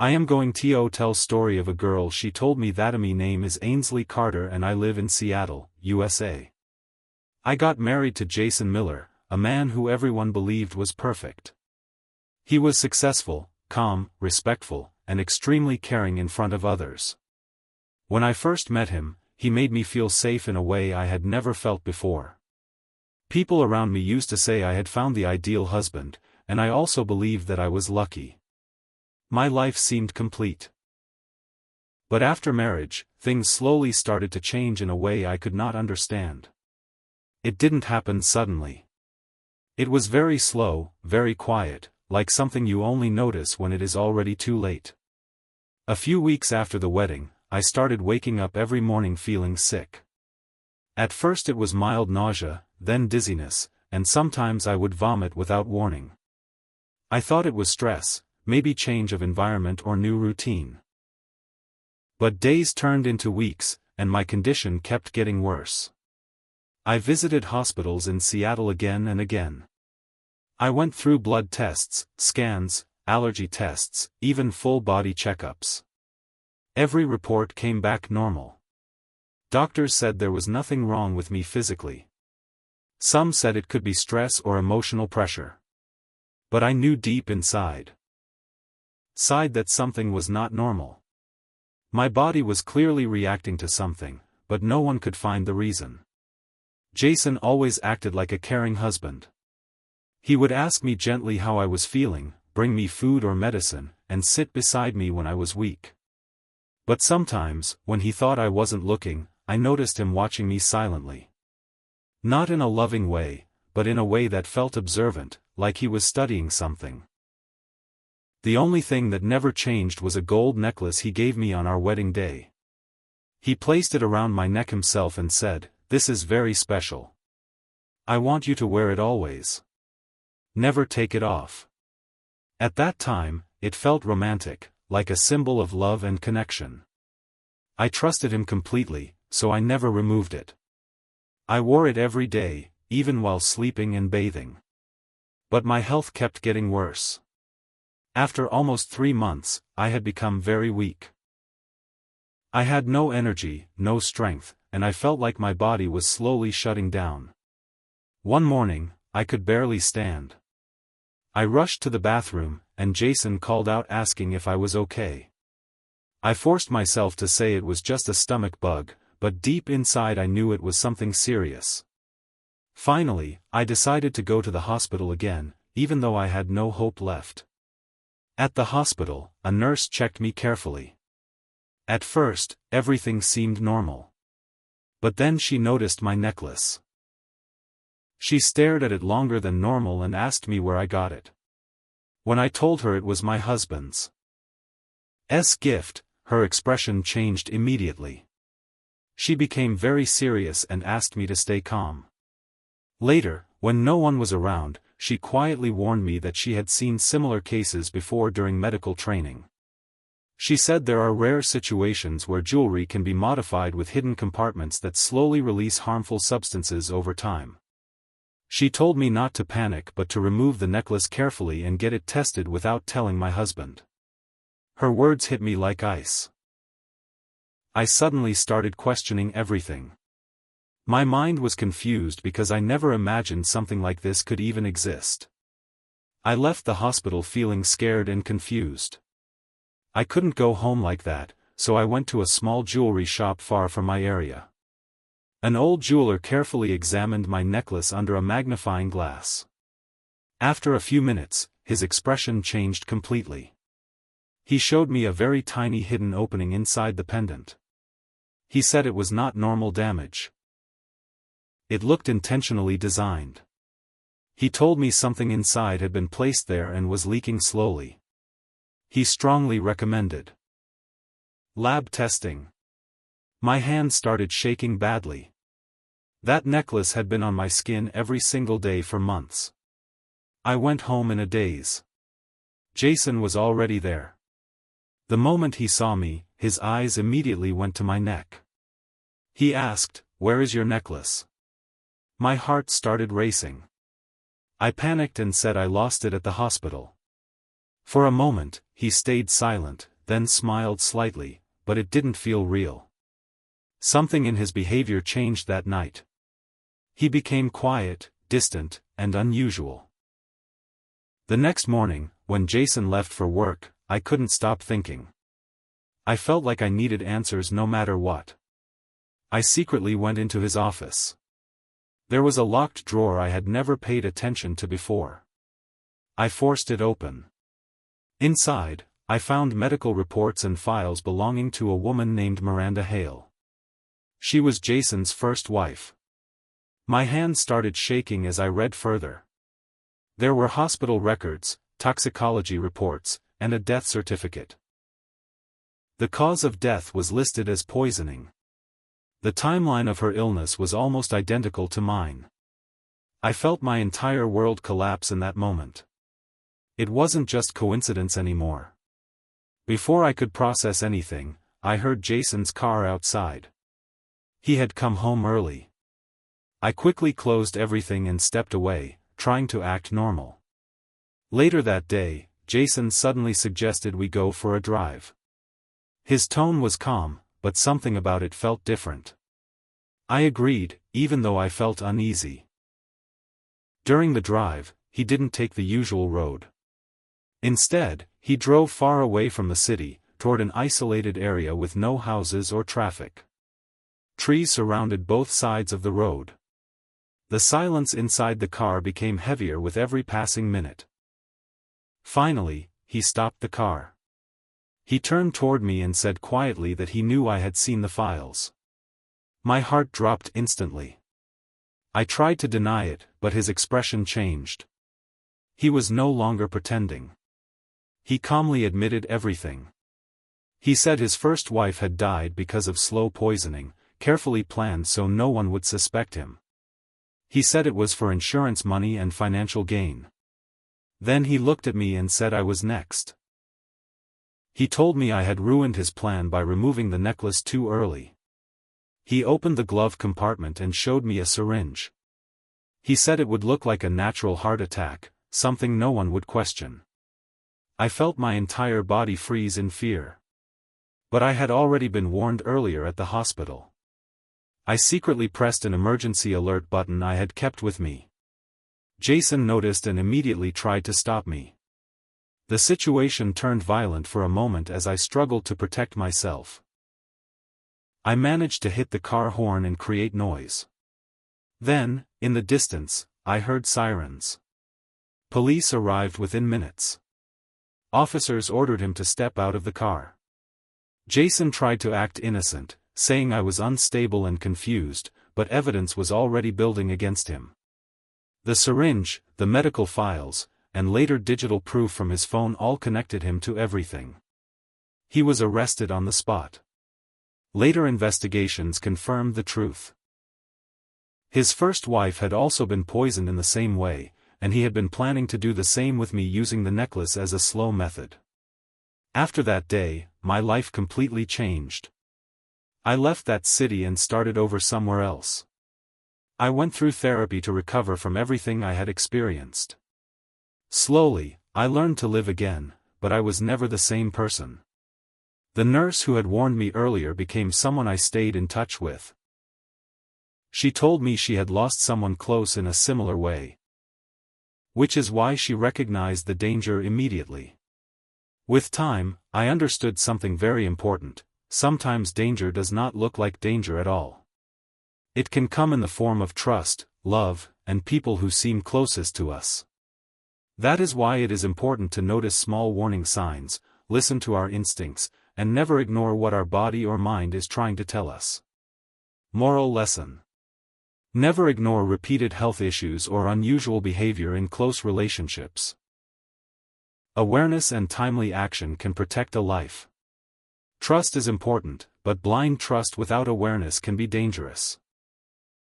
I am going to tell story of a girl. She told me that me name is Ainsley Carter and I live in Seattle, USA. I got married to Jason Miller, a man who everyone believed was perfect. He was successful, calm, respectful, and extremely caring in front of others. When I first met him, he made me feel safe in a way I had never felt before. People around me used to say I had found the ideal husband, and I also believed that I was lucky. My life seemed complete. But after marriage, things slowly started to change in a way I could not understand. It didn't happen suddenly. It was very slow, very quiet, like something you only notice when it is already too late. A few weeks after the wedding, I started waking up every morning feeling sick. At first it was mild nausea, then dizziness, and sometimes I would vomit without warning. I thought it was stress, maybe change of environment or new routine. But days turned into weeks, and my condition kept getting worse. I visited hospitals in Seattle again and again. I went through blood tests, scans, allergy tests, even full-body checkups. Every report came back normal. Doctors said there was nothing wrong with me physically. Some said it could be stress or emotional pressure. But I knew deep inside that something was not normal. My body was clearly reacting to something, but no one could find the reason. Jason always acted like a caring husband. He would ask me gently how I was feeling, bring me food or medicine, and sit beside me when I was weak. But sometimes, when he thought I wasn't looking, I noticed him watching me silently. Not in a loving way, but in a way that felt observant, like he was studying something. The only thing that never changed was a gold necklace he gave me on our wedding day. He placed it around my neck himself and said, "This is very special. I want you to wear it always. Never take it off." At that time, it felt romantic, like a symbol of love and connection. I trusted him completely, so I never removed it. I wore it every day, even while sleeping and bathing. But my health kept getting worse. After almost 3 months, I had become very weak. I had no energy, no strength, and I felt like my body was slowly shutting down. One morning, I could barely stand. I rushed to the bathroom, and Jason called out asking if I was okay. I forced myself to say it was just a stomach bug, but deep inside I knew it was something serious. Finally, I decided to go to the hospital again, even though I had no hope left. At the hospital, a nurse checked me carefully. At first, everything seemed normal. But then she noticed my necklace. She stared at it longer than normal and asked me where I got it. When I told her it was my husband's gift, her expression changed immediately. She became very serious and asked me to stay calm. Later, when no one was around, she quietly warned me that she had seen similar cases before during medical training. She said there are rare situations where jewelry can be modified with hidden compartments that slowly release harmful substances over time. She told me not to panic but to remove the necklace carefully and get it tested without telling my husband. Her words hit me like ice. I suddenly started questioning everything. My mind was confused because I never imagined something like this could even exist. I left the hospital feeling scared and confused. I couldn't go home like that, so I went to a small jewelry shop far from my area. An old jeweler carefully examined my necklace under a magnifying glass. After a few minutes, his expression changed completely. He showed me a very tiny hidden opening inside the pendant. He said it was not normal damage. It looked intentionally designed. He told me something inside had been placed there and was leaking slowly. He strongly recommended lab testing. My hand started shaking badly. That necklace had been on my skin every single day for months. I went home in a daze. Jason was already there. The moment he saw me, his eyes immediately went to my neck. He asked, "Where is your necklace?" My heart started racing. I panicked and said I lost it at the hospital. For a moment, he stayed silent, then smiled slightly, but it didn't feel real. Something in his behavior changed that night. He became quiet, distant, and unusual. The next morning, when Jason left for work, I couldn't stop thinking. I felt like I needed answers no matter what. I secretly went into his office. There was a locked drawer I had never paid attention to before. I forced it open. Inside, I found medical reports and files belonging to a woman named Miranda Hale. She was Jason's first wife. My hands started shaking as I read further. There were hospital records, toxicology reports, and a death certificate. The cause of death was listed as poisoning. The timeline of her illness was almost identical to mine. I felt my entire world collapse in that moment. It wasn't just coincidence anymore. Before I could process anything, I heard Jason's car outside. He had come home early. I quickly closed everything and stepped away, trying to act normal. Later that day, Jason suddenly suggested we go for a drive. His tone was calm, but something about it felt different. I agreed, even though I felt uneasy. During the drive, he didn't take the usual road. Instead, he drove far away from the city, toward an isolated area with no houses or traffic. Trees surrounded both sides of the road. The silence inside the car became heavier with every passing minute. Finally, he stopped the car. He turned toward me and said quietly that he knew I had seen the files. My heart dropped instantly. I tried to deny it, but his expression changed. He was no longer pretending. He calmly admitted everything. He said his first wife had died because of slow poisoning, carefully planned so no one would suspect him. He said it was for insurance money and financial gain. Then he looked at me and said I was next. He told me I had ruined his plan by removing the necklace too early. He opened the glove compartment and showed me a syringe. He said it would look like a natural heart attack, something no one would question. I felt my entire body freeze in fear. But I had already been warned earlier at the hospital. I secretly pressed an emergency alert button I had kept with me. Jason noticed and immediately tried to stop me. The situation turned violent for a moment as I struggled to protect myself. I managed to hit the car horn and create noise. Then, in the distance, I heard sirens. Police arrived within minutes. Officers ordered him to step out of the car. Jason tried to act innocent, saying I was unstable and confused, but evidence was already building against him. The syringe, the medical files, and later digital proof from his phone all connected him to everything. He was arrested on the spot. Later investigations confirmed the truth. His first wife had also been poisoned in the same way, and he had been planning to do the same with me using the necklace as a slow method. After that day, my life completely changed. I left that city and started over somewhere else. I went through therapy to recover from everything I had experienced. Slowly, I learned to live again, but I was never the same person. The nurse who had warned me earlier became someone I stayed in touch with. She told me she had lost someone close in a similar way. Which is why she recognized the danger immediately. With time, I understood something very important. Sometimes danger does not look like danger at all. It can come in the form of trust, love, and people who seem closest to us. That is why it is important to notice small warning signs, listen to our instincts, and never ignore what our body or mind is trying to tell us. Moral lesson: never ignore repeated health issues or unusual behavior in close relationships. Awareness and timely action can protect a life. Trust is important, but blind trust without awareness can be dangerous.